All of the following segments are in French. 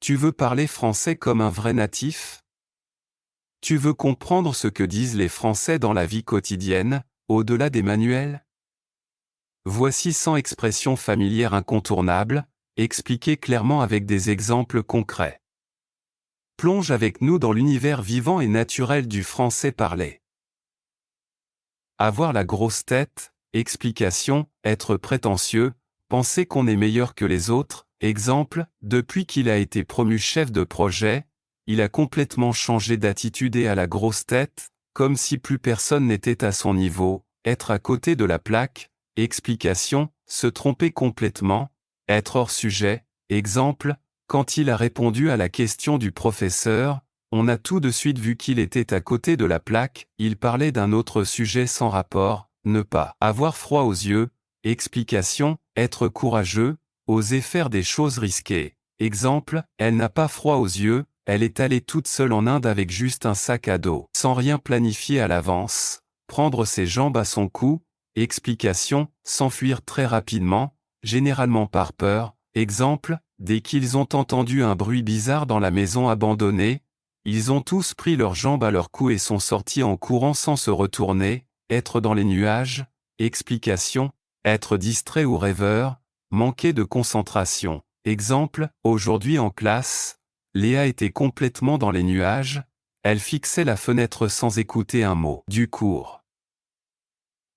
Tu veux parler français comme un vrai natif? Tu veux comprendre ce que disent les Français dans la vie quotidienne, au-delà des manuels? Voici 100 expressions familières incontournables, expliquées clairement avec des exemples concrets. Plonge avec nous dans l'univers vivant et naturel du français parlé. Avoir la grosse tête, explication, être prétentieux, penser qu'on est meilleur que les autres, exemple, depuis qu'il a été promu chef de projet, il a complètement changé d'attitude et à la grosse tête, comme si plus personne n'était à son niveau, être à côté de la plaque, explication, se tromper complètement, être hors sujet, exemple, quand il a répondu à la question du professeur, on a tout de suite vu qu'il était à côté de la plaque, il parlait d'un autre sujet sans rapport, ne pas avoir froid aux yeux, explication, être courageux, oser faire des choses risquées. Exemple, elle n'a pas froid aux yeux, elle est allée toute seule en Inde avec juste un sac à dos, sans rien planifier à l'avance, prendre ses jambes à son cou, explication, s'enfuir très rapidement, généralement par peur, exemple, dès qu'ils ont entendu un bruit bizarre dans la maison abandonnée, ils ont tous pris leurs jambes à leur cou et sont sortis en courant sans se retourner, être dans les nuages, explication, être distrait ou rêveur, manquer de concentration. Exemple, aujourd'hui en classe, Léa était complètement dans les nuages, elle fixait la fenêtre sans écouter un mot du cours.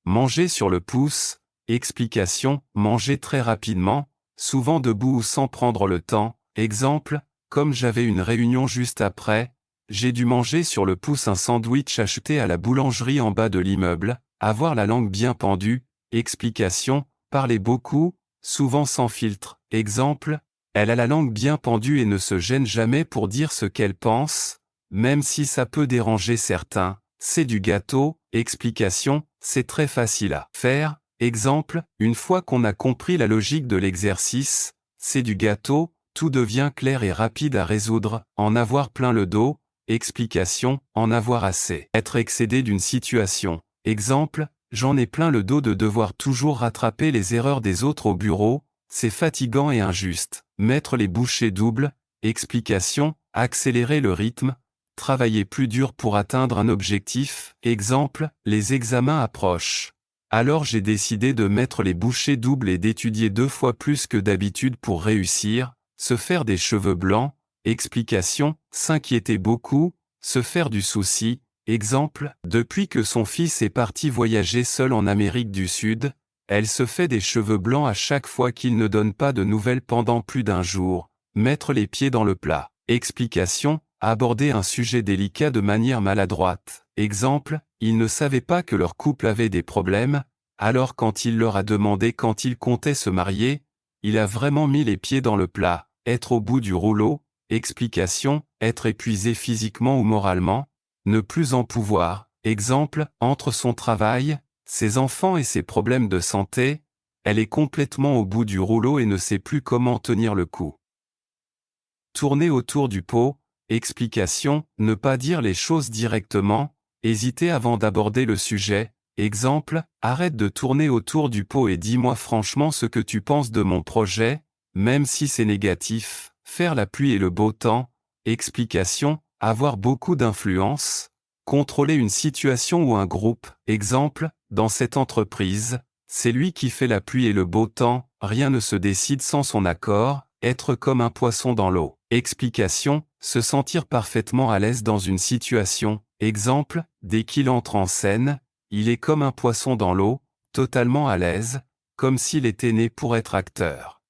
Manger sur le pouce, explication, manger très rapidement, souvent debout ou sans prendre le temps, exemple, comme j'avais une réunion juste après, j'ai dû manger sur le pouce un sandwich acheté à la boulangerie en bas de l'immeuble, avoir la langue bien pendue, explication, parler beaucoup, souvent sans filtre, exemple, elle a la langue bien pendue et ne se gêne jamais pour dire ce qu'elle pense, même si ça peut déranger certains, c'est du gâteau, explication, c'est très facile à faire, exemple, une fois qu'on a compris la logique de l'exercice, c'est du gâteau, tout devient clair et rapide à résoudre, en avoir plein le dos, explication, en avoir assez, être excédé d'une situation, exemple, j'en ai plein le dos de devoir toujours rattraper les erreurs des autres au bureau, c'est fatigant et injuste, mettre les bouchées doubles, explication, accélérer le rythme, travailler plus dur pour atteindre un objectif, exemple, les examens approchent. Alors j'ai décidé de mettre les bouchées doubles et d'étudier 2 fois plus que d'habitude pour réussir, se faire des cheveux blancs, explication, s'inquiéter beaucoup, se faire du souci, exemple, depuis que son fils est parti voyager seul en Amérique du Sud, elle se fait des cheveux blancs à chaque fois qu'il ne donne pas de nouvelles pendant plus d'un jour, mettre les pieds dans le plat, explication, aborder un sujet délicat de manière maladroite, exemple, ils ne savaient pas que leur couple avait des problèmes, alors quand il leur a demandé quand ils comptaient se marier, il a vraiment mis les pieds dans le plat, être au bout du rouleau, explication, être épuisé physiquement ou moralement, ne plus en pouvoir, exemple, entre son travail, ses enfants et ses problèmes de santé, elle est complètement au bout du rouleau et ne sait plus comment tenir le coup. Tourner autour du pot, explication, ne pas dire les choses directement, hésiter avant d'aborder le sujet, exemple, arrête de tourner autour du pot et dis-moi franchement ce que tu penses de mon projet, même si c'est négatif, faire la pluie et le beau temps, explication, avoir beaucoup d'influence, contrôler une situation ou un groupe, exemple, dans cette entreprise, c'est lui qui fait la pluie et le beau temps, rien ne se décide sans son accord, être comme un poisson dans l'eau. Explication, se sentir parfaitement à l'aise dans une situation, exemple, dès qu'il entre en scène, il est comme un poisson dans l'eau, totalement à l'aise, comme s'il était né pour être acteur.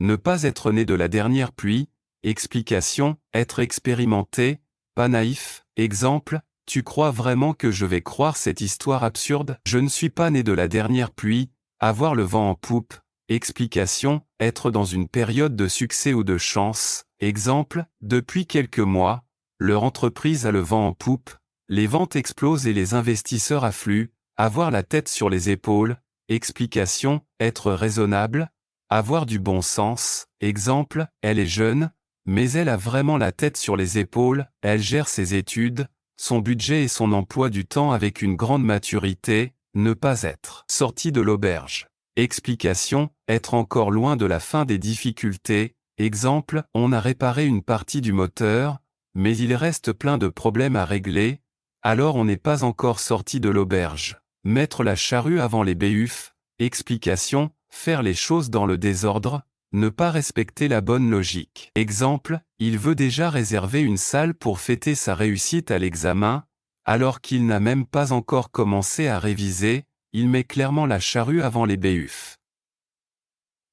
Ne pas être né de la dernière pluie, explication, être expérimenté, pas naïf, exemple, tu crois vraiment que je vais croire cette histoire absurde? Je ne suis pas né de la dernière pluie, avoir le vent en poupe, explication, être dans une période de succès ou de chance, exemple, depuis quelques mois, leur entreprise a le vent en poupe, les ventes explosent et les investisseurs affluent, avoir la tête sur les épaules, explication, être raisonnable, avoir du bon sens, exemple, elle est jeune, mais elle a vraiment la tête sur les épaules, elle gère ses études, son budget et son emploi du temps avec une grande maturité, ne pas être sorti de l'auberge. Explication, être encore loin de la fin des difficultés, Exemple, on a réparé une partie du moteur, mais il reste plein de problèmes à régler, alors on n'est pas encore sorti de l'auberge. Mettre la charrue avant les béhuffes. Explication, faire les choses dans le désordre, ne pas respecter la bonne logique. Exemple, il veut déjà réserver une salle pour fêter sa réussite à l'examen, alors qu'il n'a même pas encore commencé à réviser, il met clairement la charrue avant les béhuffes.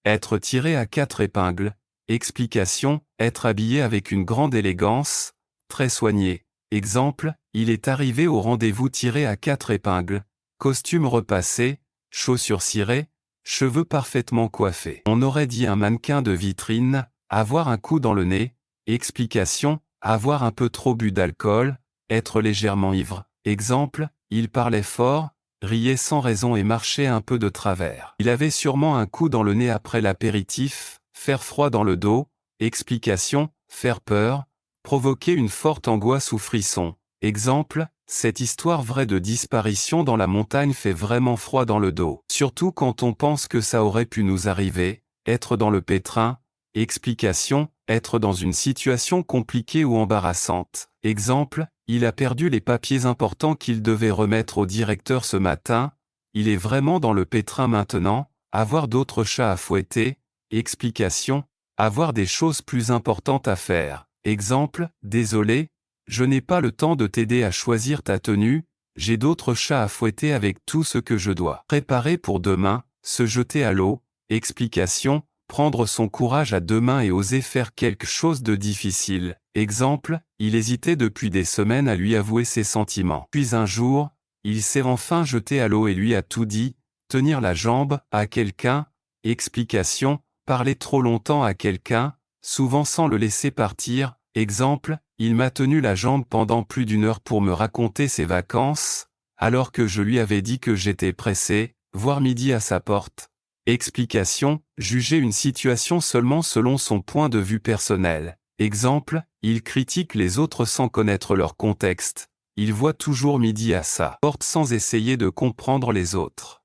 Être tiré à 4 épingles. Explication, être habillé avec une grande élégance, très soigné. Exemple, il est arrivé au rendez-vous tiré à 4 épingles, costume repassé, chaussures cirées, cheveux parfaitement coiffés. On aurait dit un mannequin de vitrine, avoir un coup dans le nez. Explication, avoir un peu trop bu d'alcool, être légèrement ivre. Exemple, il parlait fort, riait sans raison et marchait un peu de travers. Il avait sûrement un coup dans le nez après l'apéritif, faire froid dans le dos. Explication, faire peur, provoquer une forte angoisse ou frisson. Exemple, cette histoire vraie de disparition dans la montagne fait vraiment froid dans le dos. Surtout quand on pense que ça aurait pu nous arriver, être dans le pétrin. Explication, être dans une situation compliquée ou embarrassante. Exemple, il a perdu les papiers importants qu'il devait remettre au directeur ce matin, il est vraiment dans le pétrin maintenant, avoir d'autres chats à fouetter. Explication, avoir des choses plus importantes à faire. Exemple, désolé, je n'ai pas le temps de t'aider à choisir ta tenue, j'ai d'autres chats à fouetter avec tout ce que je dois préparer pour demain, se jeter à l'eau. Explication, prendre son courage à deux mains et oser faire quelque chose de difficile. Exemple, il hésitait depuis des semaines à lui avouer ses sentiments. Puis un jour, il s'est enfin jeté à l'eau et lui a tout dit, tenir la jambe à quelqu'un. Explication, parler trop longtemps à quelqu'un, souvent sans le laisser partir. Exemple, il m'a tenu la jambe pendant plus d'une heure pour me raconter ses vacances, alors que je lui avais dit que j'étais pressé, voir midi à sa porte. Explication, juger une situation seulement selon son point de vue personnel. Exemple, il critique les autres sans connaître leur contexte. Il voit toujours midi à sa porte sans essayer de comprendre les autres.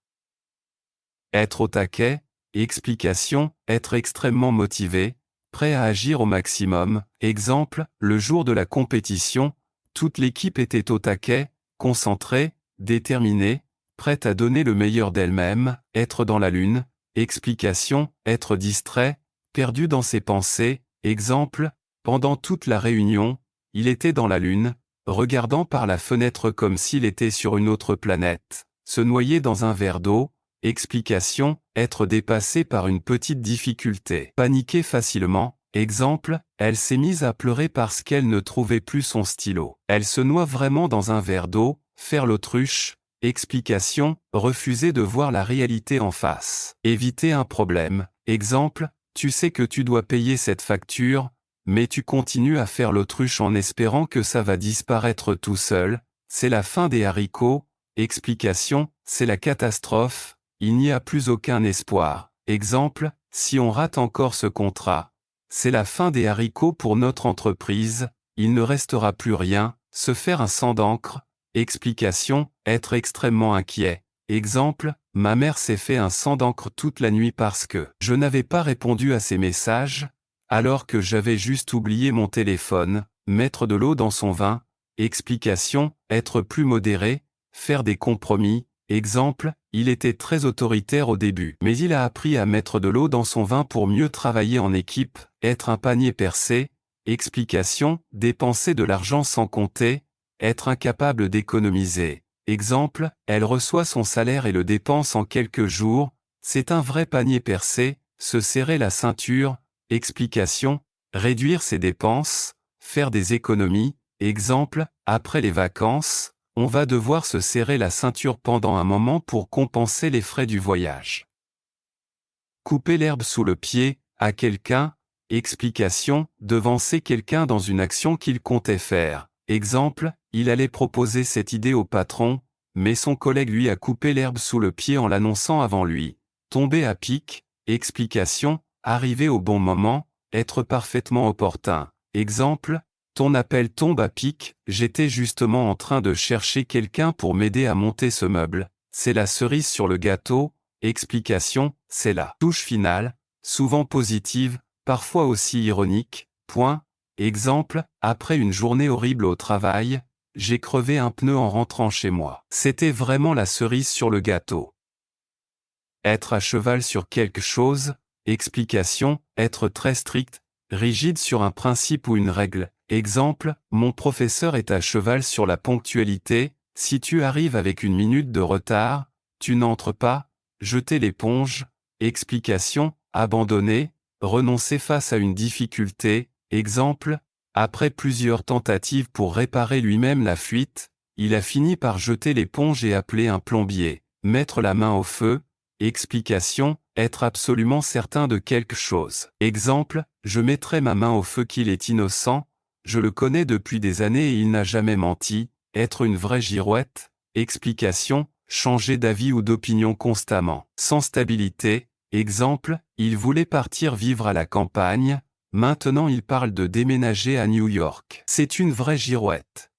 Être au taquet. Explication, être extrêmement motivé, prêt à agir au maximum. Exemple, le jour de la compétition, toute l'équipe était au taquet, concentrée, déterminée, prête à donner le meilleur d'elle-même. Être dans la lune. Explication, être distrait, perdu dans ses pensées. Exemple, pendant toute la réunion, il était dans la lune, regardant par la fenêtre comme s'il était sur une autre planète, se noyer dans un verre d'eau. Explication, être dépassé par une petite difficulté. Paniquer facilement. Exemple, elle s'est mise à pleurer parce qu'elle ne trouvait plus son stylo. Elle se noie vraiment dans un verre d'eau. Faire l'autruche. Explication, refuser de voir la réalité en face. Éviter un problème. Exemple, tu sais que tu dois payer cette facture, mais tu continues à faire l'autruche en espérant que ça va disparaître tout seul. C'est la fin des haricots. Explication, c'est la catastrophe. Il n'y a plus aucun espoir. Exemple, si on rate encore ce contrat, c'est la fin des haricots pour notre entreprise, il ne restera plus rien. Se faire un sang d'encre. Explication, être extrêmement inquiet. Exemple, ma mère s'est fait un sang d'encre toute la nuit parce que je n'avais pas répondu à ses messages, alors que j'avais juste oublié mon téléphone. Mettre de l'eau dans son vin. Explication, être plus modéré, faire des compromis. Exemple, il était très autoritaire au début, mais il a appris à mettre de l'eau dans son vin pour mieux travailler en équipe. Être un panier percé. Explication, dépenser de l'argent sans compter, être incapable d'économiser. Exemple, elle reçoit son salaire et le dépense en quelques jours, c'est un vrai panier percé. Se serrer la ceinture. Explication, réduire ses dépenses, faire des économies. Exemple, après les vacances, on va devoir se serrer la ceinture pendant un moment pour compenser les frais du voyage. Couper l'herbe sous le pied, à quelqu'un. Explication, devancer quelqu'un dans une action qu'il comptait faire. Exemple, il allait proposer cette idée au patron, mais son collègue lui a coupé l'herbe sous le pied en l'annonçant avant lui. Tomber à pic. Explication, arriver au bon moment, être parfaitement opportun. Exemple, ton appel tombe à pic, j'étais justement en train de chercher quelqu'un pour m'aider à monter ce meuble. C'est la cerise sur le gâteau. Explication, c'est la touche finale, souvent positive, parfois aussi ironique. Exemple, après une journée horrible au travail, j'ai crevé un pneu en rentrant chez moi. C'était vraiment la cerise sur le gâteau. Être à cheval sur quelque chose. Explication, être très strict, rigide sur un principe ou une règle. Exemple, mon professeur est à cheval sur la ponctualité. Si tu arrives avec une minute de retard, tu n'entres pas. Jeter l'éponge. Explication, abandonner, renoncer face à une difficulté. Exemple, après plusieurs tentatives pour réparer lui-même la fuite, il a fini par jeter l'éponge et appeler un plombier. Mettre la main au feu. Explication, être absolument certain de quelque chose. Exemple, je mettrai ma main au feu qu'il est innocent, je le connais depuis des années et il n'a jamais menti. Être une vraie girouette. Explication, changer d'avis ou d'opinion constamment. Sans stabilité. Exemple, il voulait partir vivre à la campagne, maintenant il parle de déménager à New York. C'est une vraie girouette.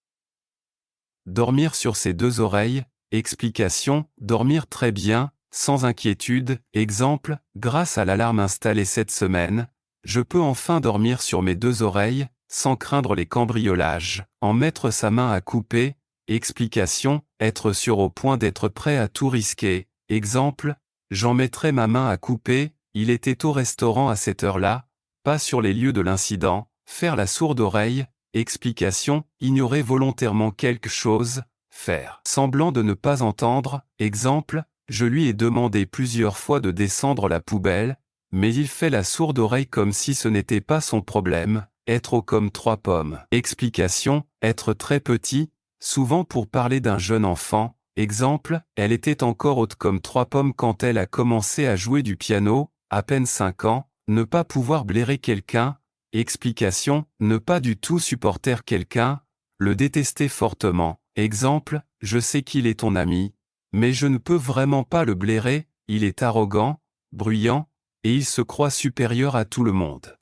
Dormir sur ses deux oreilles. Explication, dormir très bien, sans inquiétude. Exemple, grâce à l'alarme installée cette semaine, je peux enfin dormir sur mes deux oreilles, sans craindre les cambriolages. En mettre sa main à couper. Explication, être sûr au point d'être prêt à tout risquer. Exemple, j'en mettrai ma main à couper, il était au restaurant à cette heure-là, pas sur les lieux de l'incident. Faire la sourde oreille. Explication, ignorer volontairement quelque chose, faire semblant de ne pas entendre. Exemple, je lui ai demandé plusieurs fois de descendre la poubelle, mais il fait la sourde oreille comme si ce n'était pas son problème. Être haut comme 3 pommes. Explication, être très petit, souvent pour parler d'un jeune enfant. Exemple, elle était encore haute comme 3 pommes quand elle a commencé à jouer du piano, à peine 5 ans. Ne pas pouvoir blairer quelqu'un. Explication, ne pas du tout supporter quelqu'un, le détester fortement. Exemple, je sais qu'il est ton ami, mais je ne peux vraiment pas le blairer, il est arrogant, bruyant, et il se croit supérieur à tout le monde.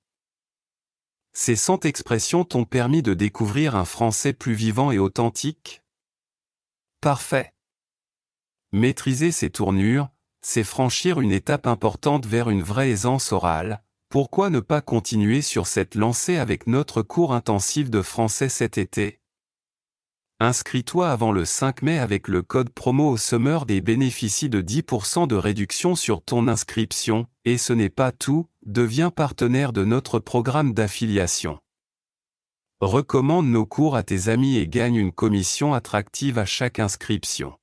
Ces 100 expressions t'ont permis de découvrir un français plus vivant et authentique? Parfait. Maîtriser ces tournures, c'est franchir une étape importante vers une vraie aisance orale. Pourquoi ne pas continuer sur cette lancée avec notre cours intensif de français cet été? Inscris-toi avant le 5 mai avec le code promo au Summer et bénéficie de 10% de réduction sur ton inscription. Et ce n'est pas tout, deviens partenaire de notre programme d'affiliation. Recommande nos cours à tes amis et gagne une commission attractive à chaque inscription.